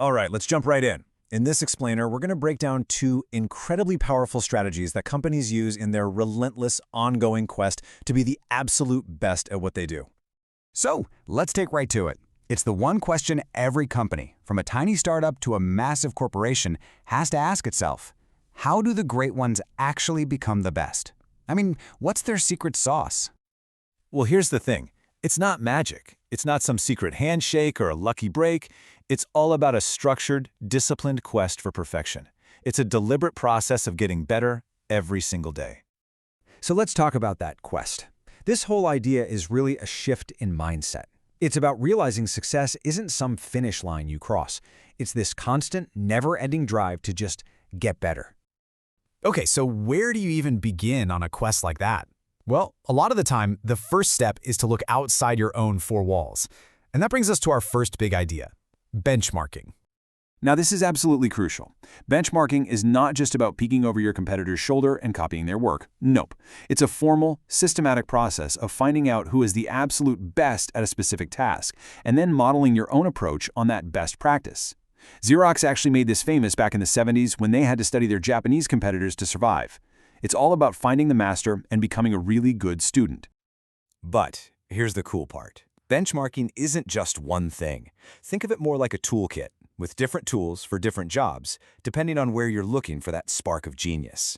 All right, let's jump right in. In this explainer, we're going to break down two incredibly powerful strategies that companies use in their relentless, ongoing quest to be the absolute best at what they do. So, let's take right to it. It's the one question every company, from a tiny startup to a massive corporation, has to ask itself. How do the great ones actually become the best? I mean, what's their secret sauce? Well, here's the thing. It's not magic. It's not some secret handshake or a lucky break. It's all about a structured, disciplined quest for perfection. It's a deliberate process of getting better every single day. So let's talk about that quest. This whole idea is really a shift in mindset. It's about realizing success isn't some finish line you cross. It's this constant, never-ending drive to just get better. Okay, so where do you even begin on a quest like that? Well, a lot of the time, the first step is to look outside your own four walls. And that brings us to our first big idea, benchmarking. Now, this is absolutely crucial. Benchmarking is not just about peeking over your competitor's shoulder and copying their work. Nope. It's a formal, systematic process of finding out who is the absolute best at a specific task, and then modeling your own approach on that best practice. Xerox actually made this famous back in the 70s when they had to study their Japanese competitors to survive. It's all about finding the master and becoming a really good student. But here's the cool part. Benchmarking isn't just one thing. Think of it more like a toolkit, with different tools for different jobs, depending on where you're looking for that spark of genius.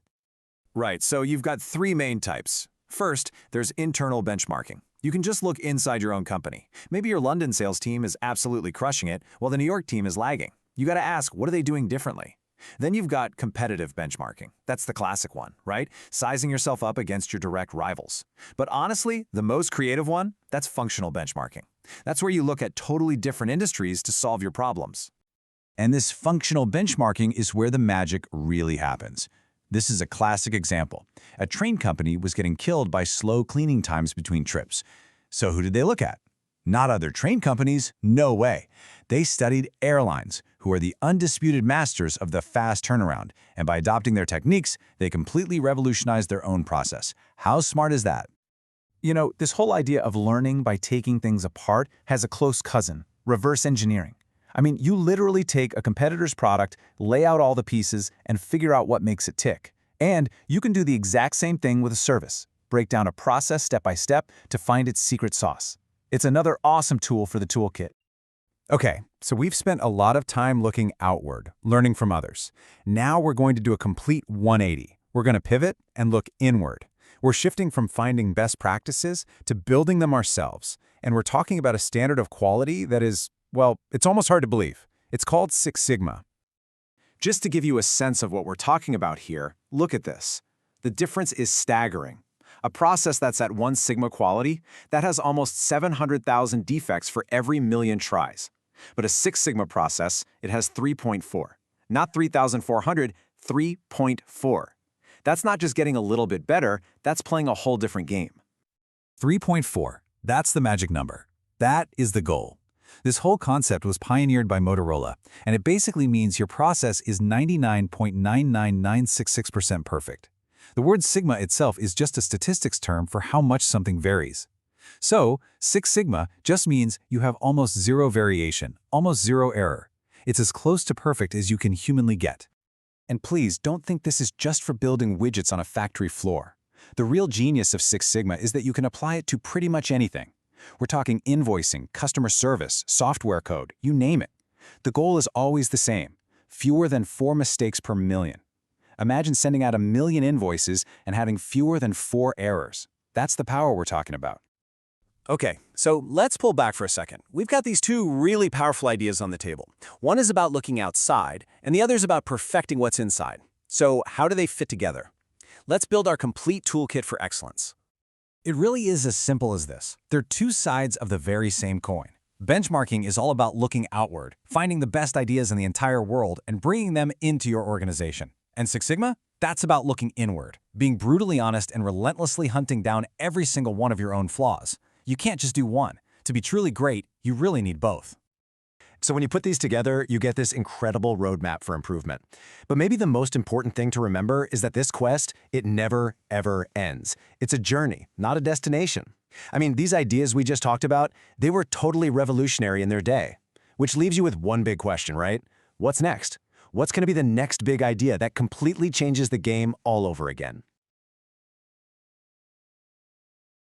Right, so you've got three main types. First, there's internal benchmarking. You can just look inside your own company. Maybe your London sales team is absolutely crushing it, while the New York team is lagging. You gotta ask, what are they doing differently? Then you've got competitive benchmarking. That's the classic one, right? Sizing yourself up against your direct rivals. But honestly, the most creative one, that's functional benchmarking. That's where you look at totally different industries to solve your problems. And this functional benchmarking is where the magic really happens. This is a classic example. A train company was getting killed by slow cleaning times between trips. So who did they look at? Not other train companies, no way. They studied airlines, who are the undisputed masters of the fast turnaround, and by adopting their techniques, they completely revolutionized their own process. How smart is that? You know, this whole idea of learning by taking things apart has a close cousin, reverse engineering. I mean, you literally take a competitor's product, lay out all the pieces, and figure out what makes it tick. And you can do the exact same thing with a service. Break down a process step by step to find its secret sauce. It's another awesome tool for the toolkit. Okay, so we've spent a lot of time looking outward, learning from others. Now we're going to do a complete 180. We're going to pivot and look inward. We're shifting from finding best practices to building them ourselves. And we're talking about a standard of quality that is, well, it's almost hard to believe. It's called Six Sigma. Just to give you a sense of what we're talking about here, look at this. The difference is staggering. A process that's at 1 sigma quality, that has almost 700,000 defects for every million tries. But a 6 sigma process, it has 3.4. Not 3,400, 3.4. That's not just getting a little bit better, that's playing a whole different game. 3.4. That's the magic number. That is the goal. This whole concept was pioneered by Motorola, and it basically means your process is 99.999666% perfect. The word sigma itself is just a statistics term for how much something varies. So, 6 sigma just means you have almost zero variation, almost zero error. It's as close to perfect as you can humanly get. And please don't think this is just for building widgets on a factory floor. The real genius of 6 sigma is that you can apply it to pretty much anything. We're talking invoicing, customer service, software code, you name it. The goal is always the same, fewer than 4 mistakes per million. Imagine sending out 1 million invoices and having fewer than 4 errors. That's the power we're talking about. Okay, so let's pull back for a second. We've got these two really powerful ideas on the table. One is about looking outside, and the other is about perfecting what's inside. So how do they fit together? Let's build our complete toolkit for excellence. It really is as simple as this. They're two sides of the very same coin. Benchmarking is all about looking outward, finding the best ideas in the entire world, and bringing them into your organization. And Six Sigma? That's about looking inward, being brutally honest and relentlessly hunting down every single one of your own flaws. You can't just do one. To be truly great, you really need both. So when you put these together, you get this incredible roadmap for improvement. But maybe the most important thing to remember is that this quest, it never, ever ends. It's a journey, not a destination. I mean, these ideas we just talked about, they were totally revolutionary in their day. Which leaves you with one big question, right? What's next? What's going to be the next big idea that completely changes the game all over again?